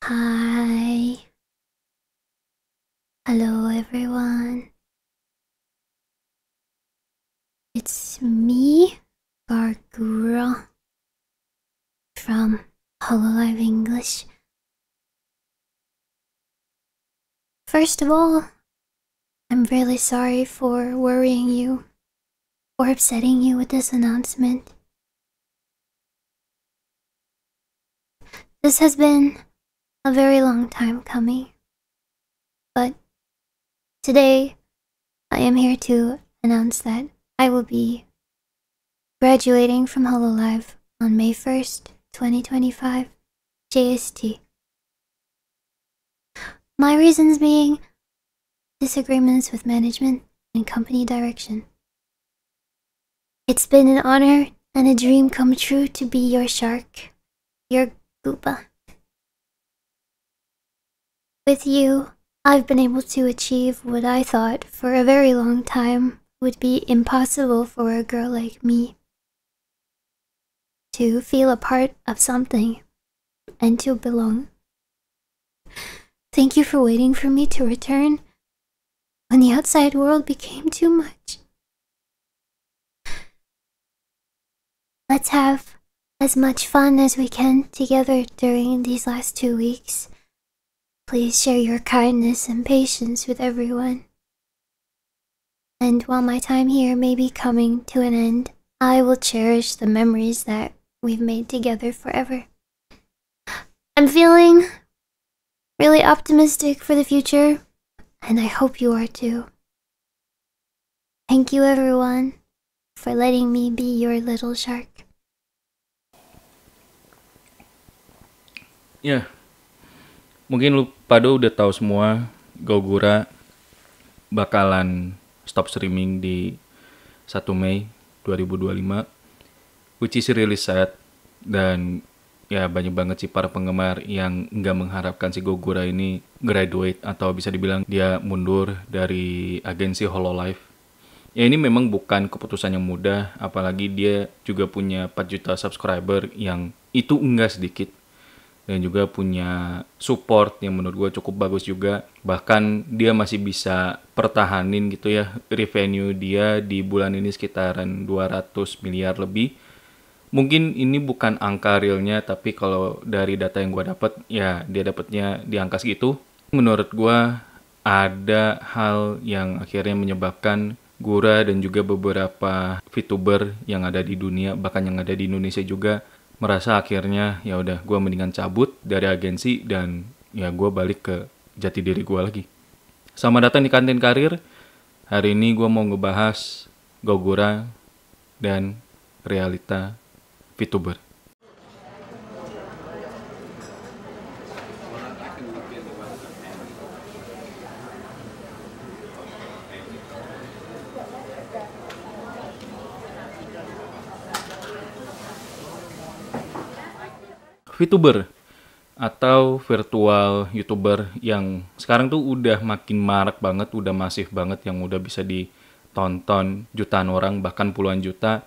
Hi. Hello, everyone. It's me, Gargura, from Hololive English. First of all, I'm really sorry for worrying you or upsetting you with this announcement. This has been a very long time coming, but today I am here to announce that I will be graduating from Hololive on May 1st, 2025, JST. My reasons being disagreements with management and company direction. It's been an honor and a dream come true to be your shark, your Gooba. With you, I've been able to achieve what I thought for a very long time would be impossible for a girl like me. To feel a part of something and to belong. Thank you for waiting for me to return when the outside world became too much. Let's have as much fun as we can together during these last 2 weeks. Please share your kindness and patience with everyone. And while my time here may be coming to an end, I will cherish the memories that we've made together forever. I'm feeling really optimistic for the future, and I hope you are too. Thank you everyone for letting me be your little shark. Ya, mungkin lu pada udah tahu semua Gogura bakalan stop streaming di 1 Mei 2025, which is really sad. Dan ya banyak banget sih para penggemar yang nggak mengharapkan si Gogura ini graduate atau bisa dibilang dia mundur dari agensi Hololive. Ya ini memang bukan keputusan yang mudah, apalagi dia juga punya 4 juta subscriber yang itu enggak sedikit. Dan juga punya support yang menurut gue cukup bagus juga. Bahkan dia masih bisa pertahanin gitu ya revenue dia di bulan ini sekitaran 200 miliar lebih. Mungkin ini bukan angka realnya, tapi kalau dari data yang gue dapat ya dia dapatnya di angka segitu. Menurut gue ada hal yang akhirnya menyebabkan Gura dan juga beberapa VTuber yang ada di dunia, bahkan yang ada di Indonesia juga, merasa akhirnya ya udah gue mendingan cabut dari agensi dan ya gue balik ke jati diri gue lagi. Selamat datang di Kantin Karir. Hari ini gue mau ngebahas Gogura dan realita VTuber. VTuber atau virtual YouTuber yang sekarang tuh udah makin marak banget, udah masif banget, yang udah bisa ditonton jutaan orang, bahkan puluhan juta.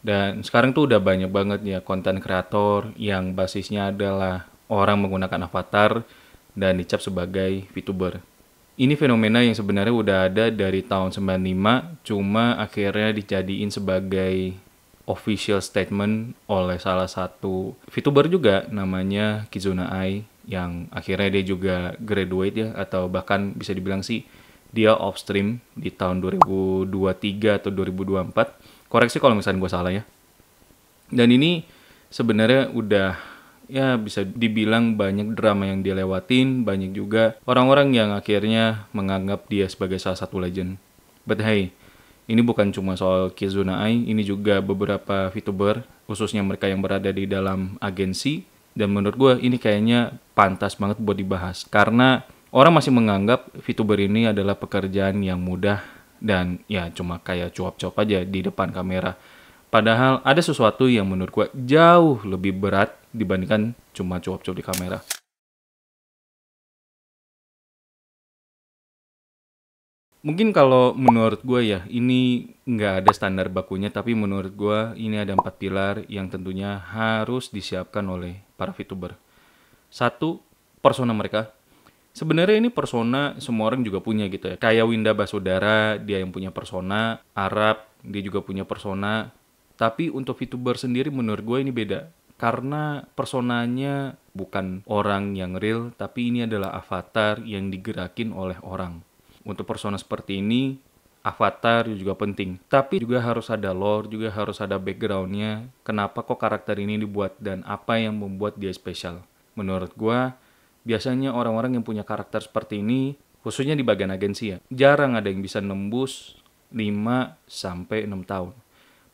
Dan sekarang tuh udah banyak banget ya konten kreator yang basisnya adalah orang menggunakan avatar dan dicap sebagai VTuber. Ini fenomena yang sebenarnya udah ada dari tahun 95, cuma akhirnya dijadiin sebagai official statement oleh salah satu VTuber juga namanya Kizuna Ai, yang akhirnya dia juga graduate ya, atau bahkan bisa dibilang sih dia off stream di tahun 2023 atau 2024. Koreksi kalau misalnya gue salah ya. Dan ini sebenarnya udah ya bisa dibilang banyak drama yang dia lewatin, banyak juga orang-orang yang akhirnya menganggap dia sebagai salah satu legend. But hey, ini bukan cuma soal Kizuna Ai, ini juga beberapa VTuber, khususnya mereka yang berada di dalam agensi. Dan menurut gue ini kayaknya pantas banget buat dibahas. Karena orang masih menganggap VTuber ini adalah pekerjaan yang mudah dan ya cuma kayak cuap-cuap aja di depan kamera. Padahal ada sesuatu yang menurut gue jauh lebih berat dibandingkan cuma cuap-cuap di kamera. Mungkin kalau menurut gue ya, ini nggak ada standar bakunya, tapi menurut gue ini ada 4 pilar yang tentunya harus disiapkan oleh para VTuber. Satu, persona mereka. Sebenarnya ini persona semua orang juga punya gitu ya. Kayak Winda Basudara, dia yang punya persona. Arab, dia juga punya persona. Tapi untuk VTuber sendiri menurut gue ini beda. Karena personanya bukan orang yang real, tapi ini adalah avatar yang digerakin oleh orang. Untuk persona seperti ini, avatar juga penting. Tapi juga harus ada lore, juga harus ada backgroundnya. Kenapa kok karakter ini dibuat dan apa yang membuat dia spesial. Menurut gue, biasanya orang-orang yang punya karakter seperti ini, khususnya di bagian agensi ya, jarang ada yang bisa nembus 5-6 tahun.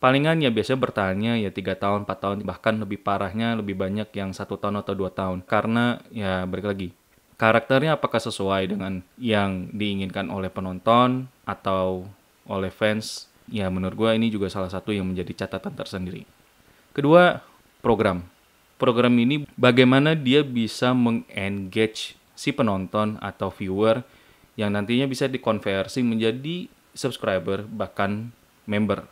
Palingan ya biasanya bertahannya ya 3 tahun, 4 tahun, bahkan lebih parahnya lebih banyak yang 1 tahun atau 2 tahun. Karena ya balik lagi, karakternya apakah sesuai dengan yang diinginkan oleh penonton atau oleh fans, ya menurut gue ini juga salah satu yang menjadi catatan tersendiri. Kedua, program. Program ini bagaimana dia bisa meng-engage si penonton atau viewer yang nantinya bisa dikonversi menjadi subscriber bahkan member.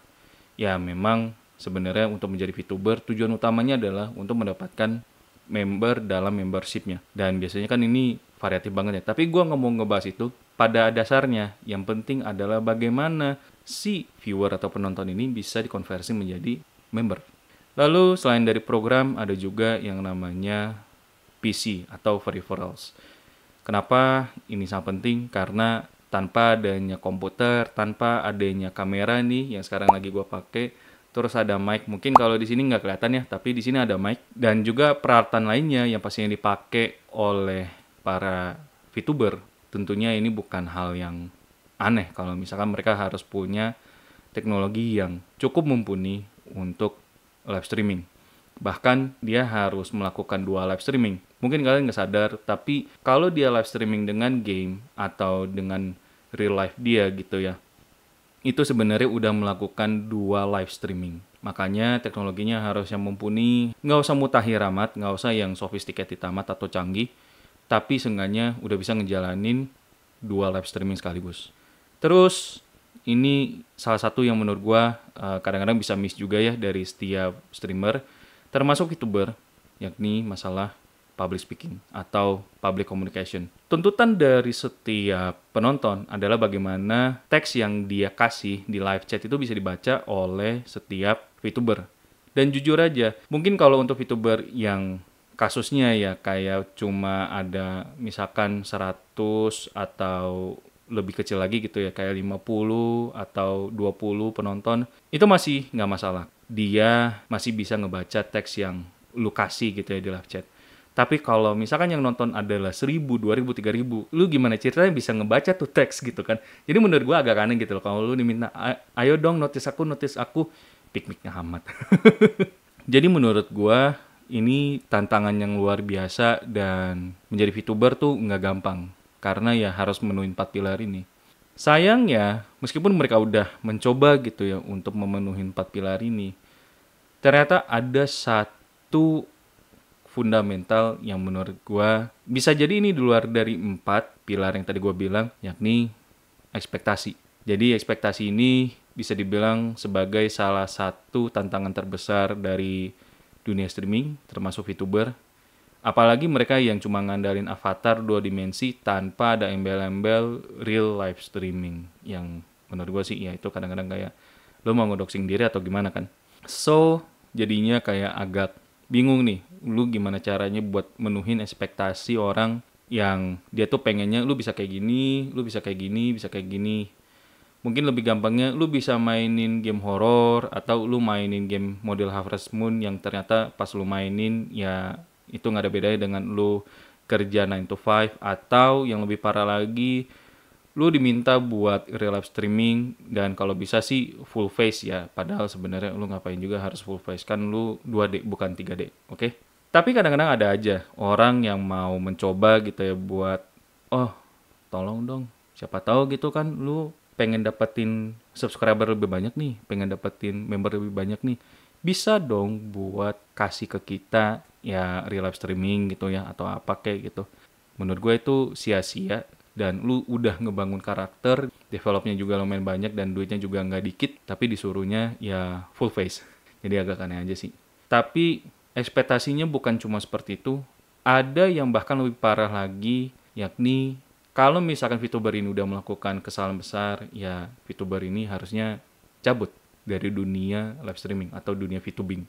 Ya memang sebenarnya untuk menjadi VTuber tujuan utamanya adalah untuk mendapatkan member dalam membershipnya. Dan biasanya kan ini variatif banget ya. Tapi gue nggak mau ngebahas itu. Pada dasarnya yang penting adalah bagaimana si viewer atau penonton ini bisa dikonversi menjadi member. Lalu selain dari program ada juga yang namanya PC atau peripherals. Kenapa ini sangat penting? Karena tanpa adanya komputer, tanpa adanya kamera nih yang sekarang lagi gue pakai, terus ada mic. Mungkin kalau di sini nggak kelihatan ya, tapi di sini ada mic dan juga peralatan lainnya yang pastinya dipakai oleh para VTuber. Tentunya ini bukan hal yang aneh kalau misalkan mereka harus punya teknologi yang cukup mumpuni untuk live streaming. Bahkan dia harus melakukan 2 live streaming. Mungkin kalian nggak sadar, tapi kalau dia live streaming dengan game atau dengan real life dia gitu ya, itu sebenarnya udah melakukan 2 live streaming. Makanya teknologinya harus yang mumpuni, nggak usah mutakhir amat, nggak usah yang sophisticated amat atau canggih, tapi seenggaknya udah bisa ngejalanin 2 live streaming sekaligus. Terus ini salah satu yang menurut gua kadang-kadang bisa miss juga ya dari setiap streamer, termasuk VTuber, yakni masalah public speaking atau public communication. Tuntutan dari setiap penonton adalah bagaimana teks yang dia kasih di live chat itu bisa dibaca oleh setiap VTuber. Dan jujur aja, mungkin kalau untuk VTuber yang kasusnya ya kayak cuma ada misalkan 100 atau lebih kecil lagi gitu ya, kayak 50 atau 20 penonton, itu masih nggak masalah. Dia masih bisa ngebaca teks yang lu kasih gitu ya di live chat. Tapi kalau misalkan yang nonton adalah 1000, 2000, 3000, lu gimana ceritanya bisa ngebaca tuh teks gitu kan. Jadi menurut gua agak aneh gitu loh, kalau lu diminta, ayo dong notice aku, pikniknya amat. Jadi menurut gua, ini tantangan yang luar biasa dan menjadi VTuber tuh nggak gampang. Karena ya harus memenuhi 4 pilar ini. Sayangnya, meskipun mereka udah mencoba gitu ya untuk memenuhi 4 pilar ini, ternyata ada satu fundamental yang menurut gua bisa jadi ini di luar dari 4 pilar yang tadi gua bilang, yakni ekspektasi. Jadi ekspektasi ini bisa dibilang sebagai salah satu tantangan terbesar dari dunia streaming, termasuk VTuber. Apalagi mereka yang cuma ngandalin avatar 2 dimensi tanpa ada embel-embel real live streaming. Yang menurut gue sih ya itu kadang-kadang kayak lo mau ngedoxing diri atau gimana kan. So jadinya kayak agak bingung nih. Lu gimana caranya buat menuhin ekspektasi orang yang dia tuh pengennya lu bisa kayak gini, lu bisa kayak gini, bisa kayak gini. Mungkin lebih gampangnya lu bisa mainin game horror atau lu mainin game model Harvest Moon yang ternyata pas lu mainin ya itu nggak ada bedanya dengan lu kerja 9 to 5 atau yang lebih parah lagi lu diminta buat real live streaming dan kalau bisa sih full face ya, padahal sebenarnya lu ngapain juga harus full face, kan lu 2D bukan 3D, oke? Tapi kadang-kadang ada aja orang yang mau mencoba gitu ya buat tolong dong, siapa tahu gitu kan lu pengen dapetin subscriber lebih banyak nih, pengen dapetin member lebih banyak nih, bisa dong buat kasih ke kita ya real live streaming gitu ya atau apa kayak gitu. Menurut gue itu sia-sia dan lu udah ngebangun karakter, developnya juga lumayan banyak dan duitnya juga nggak dikit, tapi disuruhnya ya full face. Jadi agak aneh aja sih. Tapi ekspektasinya bukan cuma seperti itu, Ada yang bahkan lebih parah lagi, yakni kalau misalkan VTuber ini udah melakukan kesalahan besar, ya VTuber ini harusnya cabut dari dunia live streaming atau dunia VTubing.